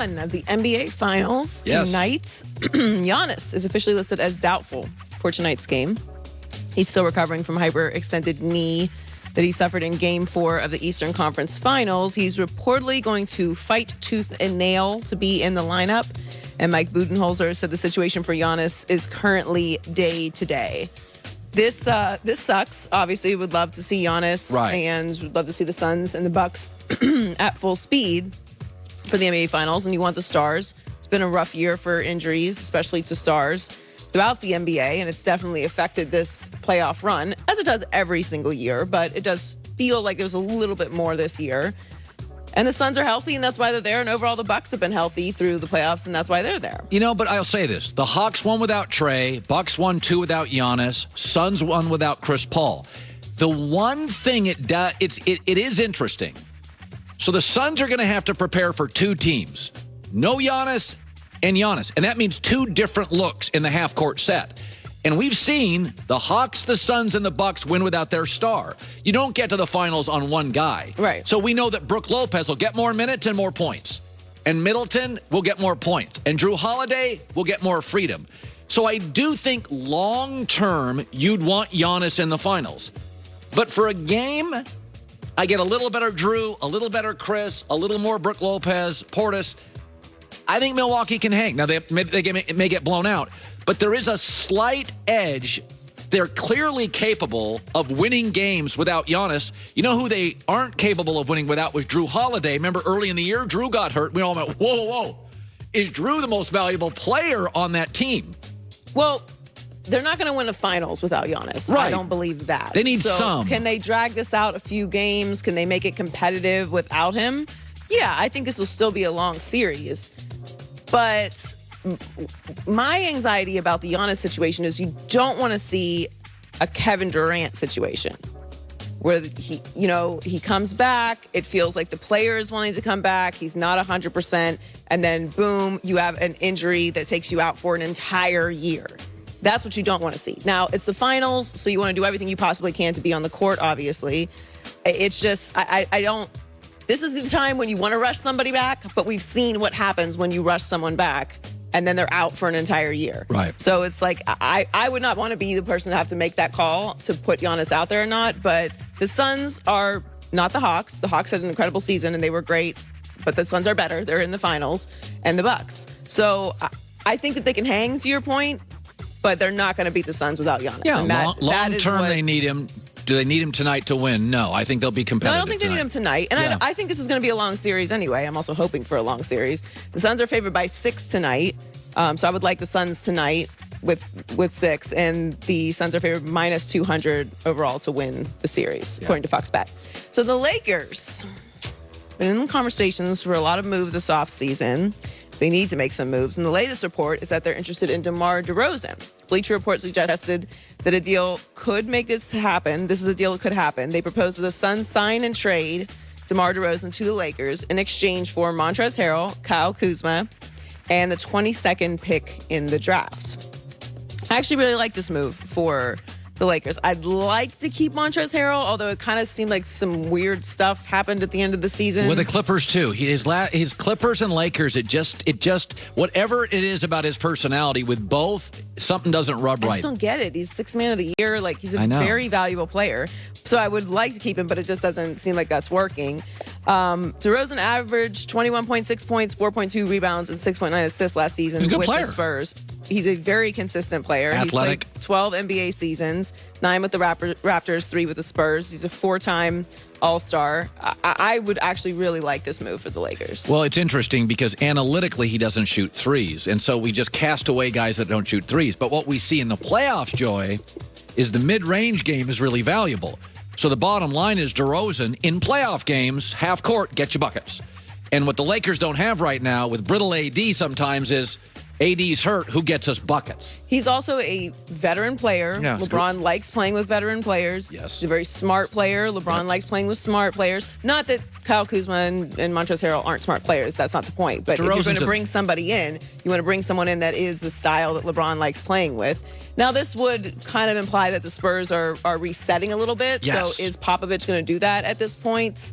Of the NBA Finals tonight. Giannis is officially listed as doubtful for tonight's game. He's still recovering from hyperextended knee that he suffered in Game 4 of the Eastern Conference Finals. He's reportedly going to fight tooth and nail to be in the lineup. And Mike Budenholzer said the situation for Giannis is currently day to day. This sucks. Obviously, would love to see Giannis and would love to see the Suns and the Bucks at full speed for the NBA Finals, and you want the stars. It's been a rough year for injuries, especially to stars throughout the NBA, and it's definitely affected this playoff run, as it does every single year, but it does feel like there's a little bit more this year. And the Suns are healthy, and that's why they're there, and overall the Bucks have been healthy through the playoffs, and that's why they're there. You know, but I'll say this. The Hawks won without Trey, Bucks won 2 without Giannis, Suns won without Chris Paul. The one thing it is interesting. So the Suns are going to have to prepare for 2 teams. No Giannis and Giannis. And that means 2 different looks in the half-court set. And we've seen the Hawks, the Suns, and the Bucks win without their star. You don't get to the finals on one guy. Right. So we know that Brook Lopez will get more minutes and more points. And Middleton will get more points. And Drew Holiday will get more freedom. So I do think long-term you'd want Giannis in the finals. But for a game, I get a little better Drew, a little better Chris, a little more Brook Lopez, Portis. I think Milwaukee can hang. Now, it may get blown out, but there is a slight edge. They're clearly capable of winning games without Giannis. You know who they aren't capable of winning without was Drew Holiday. Remember early in the year, Drew got hurt. We all went, whoa. Is Drew the most valuable player on that team? Well, they're not going to win the finals without Giannis. Right. I don't believe that. They need some. Can they drag this out a few games? Can they make it competitive without him? Yeah, I think this will still be a long series. But my anxiety about the Giannis situation is you don't want to see a Kevin Durant situation where he comes back. It feels like the player is wanting to come back. He's not 100%. And then, boom, you have an injury that takes you out for an entire year. That's what you don't want to see. Now, it's the finals, so you want to do everything you possibly can to be on the court, obviously. It's just, I don't, this is the time when you want to rush somebody back, but we've seen what happens when you rush someone back and then they're out for an entire year. Right. So it's like, I would not want to be the person to have to make that call to put Giannis out there or not, but the Suns are not the Hawks. The Hawks had an incredible season and they were great, but the Suns are better. They're in the finals, and the Bucks. So I think that they can hang, to your point, but they're not going to beat the Suns without Giannis. Yeah, and long term, they need him. Do they need him tonight to win? No, I think they'll be competitive. No, I don't think they need him tonight. And I think this is going to be a long series anyway. I'm also hoping for a long series. The Suns are favored by 6 tonight. So I would like the Suns tonight with 6. And the Suns are favored minus 200 overall to win the series, according to Fox Bet. So the Lakers, been in conversations for a lot of moves this offseason. They need to make some moves. And the latest report is that they're interested in DeMar DeRozan. Bleacher Report suggested that a deal could make this happen. This is a deal that could happen. They proposed that the Suns sign and trade DeMar DeRozan to the Lakers in exchange for Montrezl Harrell, Kyle Kuzma, and the 22nd pick in the draft. I actually really like this move for the Lakers. I'd like to keep Montrezl Harrell, although it kind of seemed like some weird stuff happened at the end of the season. With the Clippers too, his Clippers and Lakers, it just whatever it is about his personality with both, something doesn't rub right. I just don't get it. He's 6th man of the year. Like, he's a very valuable player. So I would like to keep him, but it just doesn't seem like that's working. DeRozan averaged 21.6 points, 4.2 rebounds, and 6.9 assists last season with the Spurs. He's a very consistent player. Athletic. He's played 12 NBA seasons, 9 with the Raptors, 3 with the Spurs. He's a 4-time All-Star. I would actually really like this move for the Lakers. Well, it's interesting because analytically he doesn't shoot threes, and so we just cast away guys that don't shoot threes. But what we see in the playoffs, Joy, is the mid-range game is really valuable. So the bottom line is DeRozan, in playoff games, half court, get you buckets. And what the Lakers don't have right now with brittle AD sometimes is AD's hurt, who gets us buckets? He's also a veteran player. Yeah, LeBron likes playing with veteran players. Yes. He's a very smart player. LeBron likes playing with smart players. Not that Kyle Kuzma and Montrezl Harrell aren't smart players. That's not the point. But if you're going to bring somebody in, you want to bring someone in that is the style that LeBron likes playing with. Now, this would kind of imply that the Spurs are resetting a little bit. Yes. So is Popovich going to do that at this point?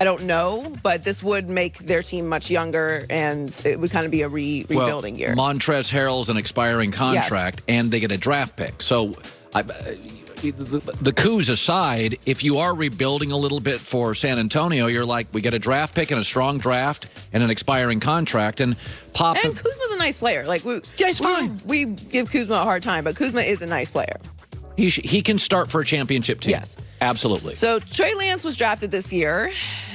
I don't know, but this would make their team much younger, and it would kind of be a rebuilding year. Montrezl Harrell's an expiring contract, and they get a draft pick. So the coups aside, if you are rebuilding a little bit for San Antonio, you're like, we get a draft pick and a strong draft and an expiring contract, and Kuzma's a nice player. Like, he's fine. We give Kuzma a hard time, but Kuzma is a nice player. He can start for a championship team. Yes. Absolutely. So Trey Lance was drafted this year,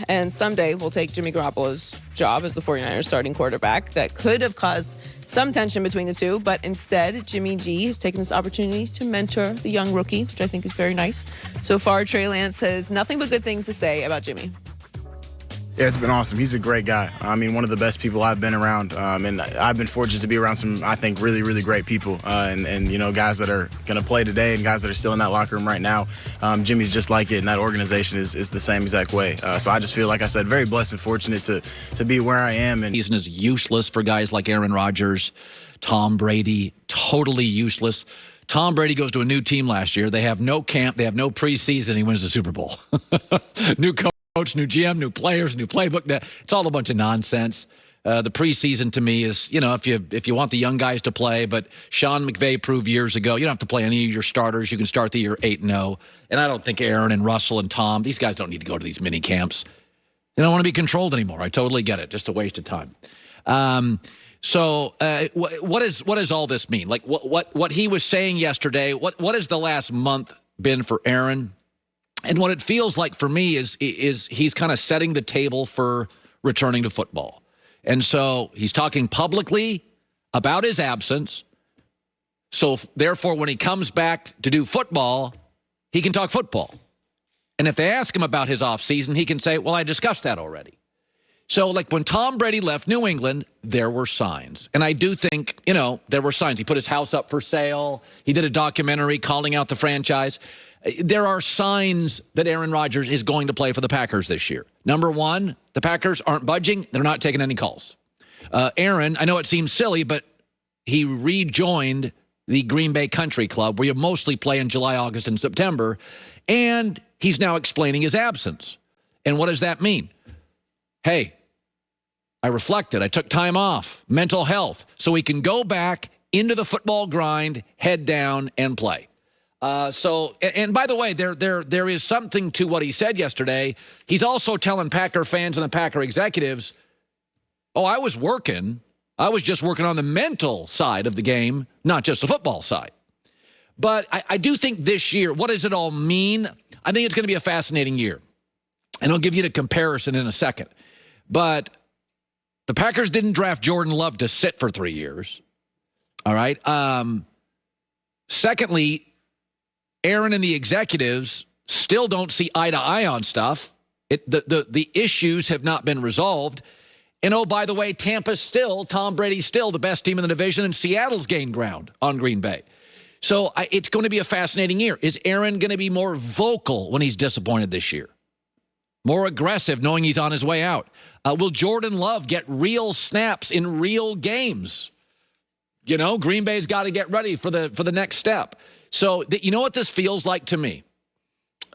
and someday will take Jimmy Garoppolo's job as the 49ers starting quarterback. That could have caused some tension between the two, but instead, Jimmy G has taken this opportunity to mentor the young rookie, which I think is very nice. So far, Trey Lance has nothing but good things to say about Jimmy. Yeah, it's been awesome. He's a great guy. I mean, one of the best people I've been around. And I've been fortunate to be around some, I think, really, really great people. And you know, guys that are going to play today and guys that are still in that locker room right now. Jimmy's just like it, and that organization is the same exact way. So I just feel, like I said, very blessed and fortunate to be where I am. And season is useless for guys like Aaron Rodgers, Tom Brady, totally useless. Tom Brady goes to a new team last year. They have no camp. They have no preseason. He wins the Super Bowl. New coach, new GM, new players, new playbook. It's all a bunch of nonsense. The preseason to me is, you know, if you want the young guys to play, but Sean McVay proved years ago, you don't have to play any of your starters. You can start the year 8-0. And I don't think Aaron and Russell and Tom, these guys don't need to go to these mini camps. They don't want to be controlled anymore. I totally get it. Just a waste of time. So what does all this mean? Like what he was saying yesterday, what has the last month been for Aaron? And what it feels like for me is he's kind of setting the table for returning to football. And so he's talking publicly about his absence. So therefore, when he comes back to do football, he can talk football. And if they ask him about his offseason, he can say, well, I discussed that already. So like when Tom Brady left New England, there were signs. And I do think, you know, there were signs. He put his house up for sale. He did a documentary calling out the franchise. There are signs that Aaron Rodgers is going to play for the Packers this year. Number one, the Packers aren't budging. They're not taking any calls. Aaron, I know it seems silly, but he rejoined the Green Bay Country Club, where you mostly play in July, August, and September. And he's now explaining his absence. And what does that mean? Hey, I reflected. I took time off, mental health, so he can go back into the football grind, head down, and play. And by the way, there is something to what he said yesterday. He's also telling Packer fans and the Packer executives, I was working. I was just working on the mental side of the game, not just the football side. But I do think this year, what does it all mean? I think it's going to be a fascinating year. And I'll give you the comparison in a second. But the Packers didn't draft Jordan Love to sit for 3 years. All right. Secondly, Aaron and the executives still don't see eye to eye on stuff. The issues have not been resolved. And by the way, Tom Brady's still the best team in the division, and Seattle's gained ground on Green Bay. So it's going to be a fascinating year. Is Aaron going to be more vocal when he's disappointed this year? More aggressive, knowing he's on his way out? Will Jordan Love get real snaps in real games? You know, Green Bay's got to get ready for the next step. So you know what this feels like to me?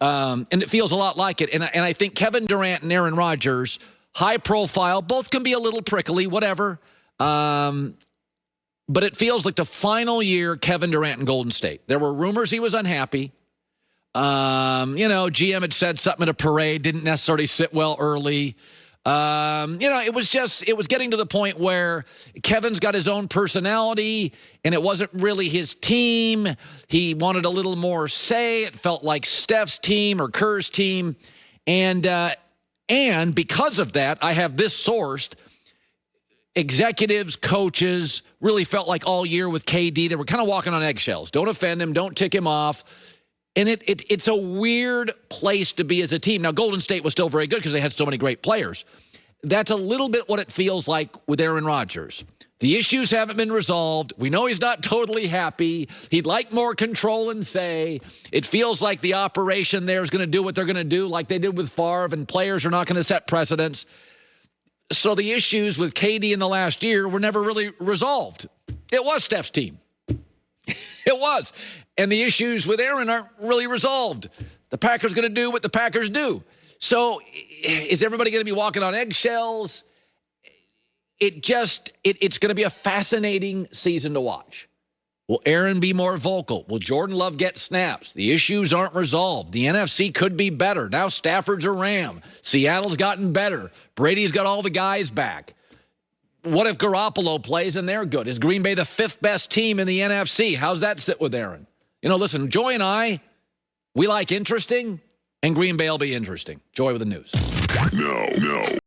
And it feels a lot like it. And I think Kevin Durant and Aaron Rodgers, high profile, both can be a little prickly, whatever. But it feels like the final year Kevin Durant in Golden State. There were rumors he was unhappy. GM had said something at a parade, didn't necessarily sit well early. It was getting to the point where Kevin's got his own personality and it wasn't really his team. He wanted a little more say. It felt like Steph's team or Kerr's team. And because of that, I have this sourced. Executives, coaches really felt like all year with KD, they were kind of walking on eggshells. Don't offend him. Don't tick him off. And it's a weird place to be as a team. Now, Golden State was still very good because they had so many great players. That's a little bit what it feels like with Aaron Rodgers. The issues haven't been resolved. We know he's not totally happy. He'd like more control and say. It feels like the operation there is going to do what they're going to do, like they did with Favre, and players are not going to set precedents. So the issues with KD in the last year were never really resolved. It was Steph's team. It was. And the issues with Aaron aren't really resolved. The Packers going to do what the Packers do. So is everybody going to be walking on eggshells? It's going to be a fascinating season to watch. Will Aaron be more vocal? Will Jordan Love get snaps? The issues aren't resolved. The NFC could be better. Now Stafford's a Ram. Seattle's gotten better. Brady's got all the guys back. What if Garoppolo plays and they're good? Is Green Bay the 5th best team in the NFC? How's that sit with Aaron? Listen, Joy and I, we like interesting, and Green Bay will be interesting. Joy with the news. No.